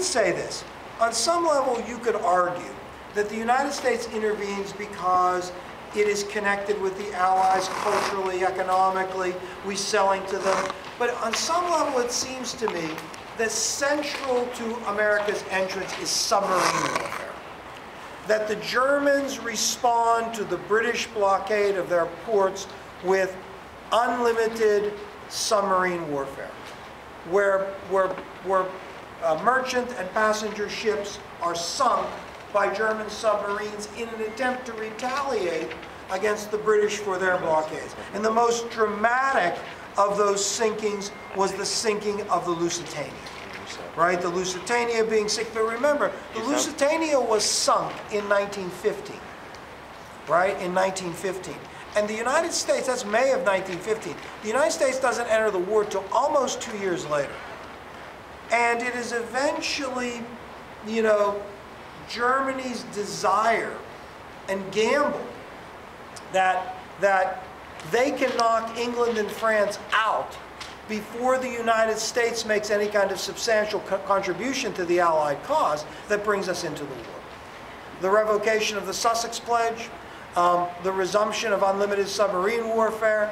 would say this. On some level, you could argue that the United States intervenes because it is connected with the Allies culturally, economically, we're selling to them. But on some level, it seems to me that central to America's entrance is submarine warfare. That the Germans respond to the British blockade of their ports with unlimited submarine warfare, where merchant and passenger ships are sunk by German submarines in an attempt to retaliate against the British for their blockades. And the most dramatic of those sinkings was the sinking of the Lusitania. Right? The Lusitania being sunk. But remember, the Lusitania was sunk in 1915. Right? In 1915. And the United States, that's May of 1915, the United States doesn't enter the war till almost 2 years later. And it is eventually, you know, Germany's desire and gamble that they can knock England and France out before the United States makes any kind of substantial contribution to the Allied cause that brings us into the war. The revocation of the Sussex Pledge, the resumption of unlimited submarine warfare,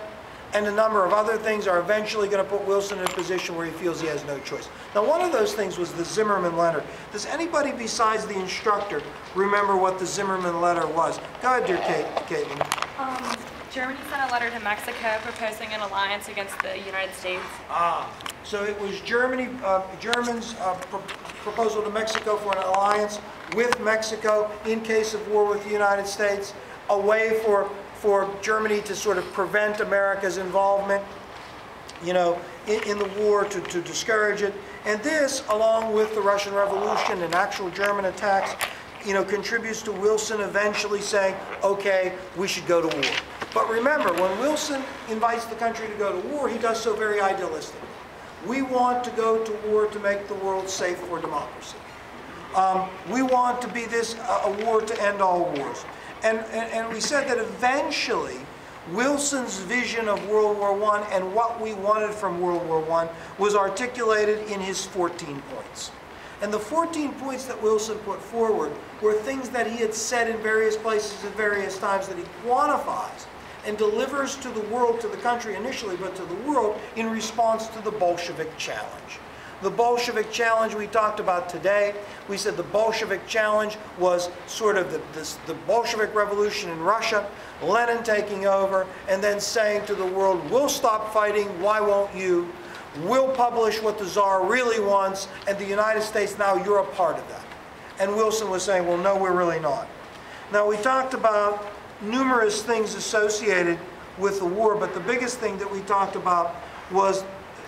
and a number of other things are eventually going to put Wilson in a position where he feels he has no choice. Now, one of those things was the Zimmerman Letter. Does anybody besides the instructor remember what the Zimmerman Letter was? Go ahead, dear Caitlin. Germany sent a letter to Mexico proposing an alliance against the United States. So it was Germans' proposal to Mexico for an alliance with Mexico in case of war with the United States, a way for Germany to sort of prevent America's involvement, you know, in the war, to discourage it. And this, along with the Russian Revolution and actual German attacks, you know, contributes to Wilson eventually saying, okay, we should go to war. But remember, when Wilson invites the country to go to war, he does so very idealistically. We want to go to war to make the world safe for democracy. We want to be a war to end all wars. And we said that eventually Wilson's vision of World War I and what we wanted from World War I was articulated in his 14 points. And the 14 points that Wilson put forward were things that he had said in various places at various times that he quantifies and delivers to the world, to the country initially, but to the world in response to the Bolshevik challenge. The Bolshevik challenge we talked about today, we said the Bolshevik challenge was sort of the Bolshevik revolution in Russia, Lenin taking over, and then saying to the world, we'll stop fighting, why won't you? We'll publish what the Tsar really wants, and the United States, now you're a part of that. And Wilson was saying, well, no, we're really not. Now, we talked about numerous things associated with the war, but the biggest thing that we talked about was,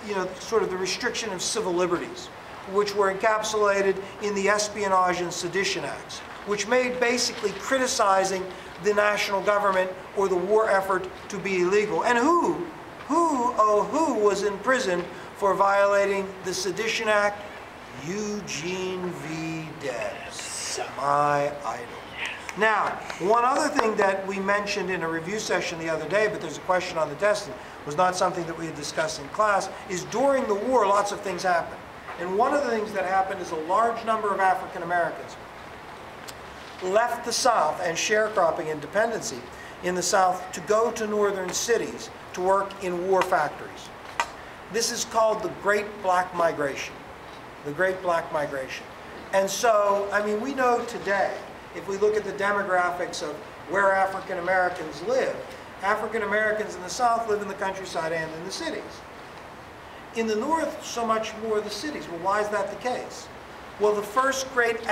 you know, sort of the restriction of civil liberties, which were encapsulated in the Espionage and Sedition Acts, which made basically criticizing the national government or the war effort to be illegal. And who was in prison for violating the Sedition Act? Eugene V. Debs, my idol. Now, one other thing that we mentioned in a review session the other day, but there's a question on the test, and was not something that we had discussed in class, is during the war lots of things happened. And one of the things that happened is a large number of African Americans left the South and sharecropping and dependency in the South to go to northern cities to work in war factories. This is called the Great Black Migration. The Great Black Migration. And so, I mean, we know today, if we look at the demographics of where African Americans live, African Americans in the South live in the countryside and in the cities. In the North, so much more the cities. Well, why is that the case? Well, the first great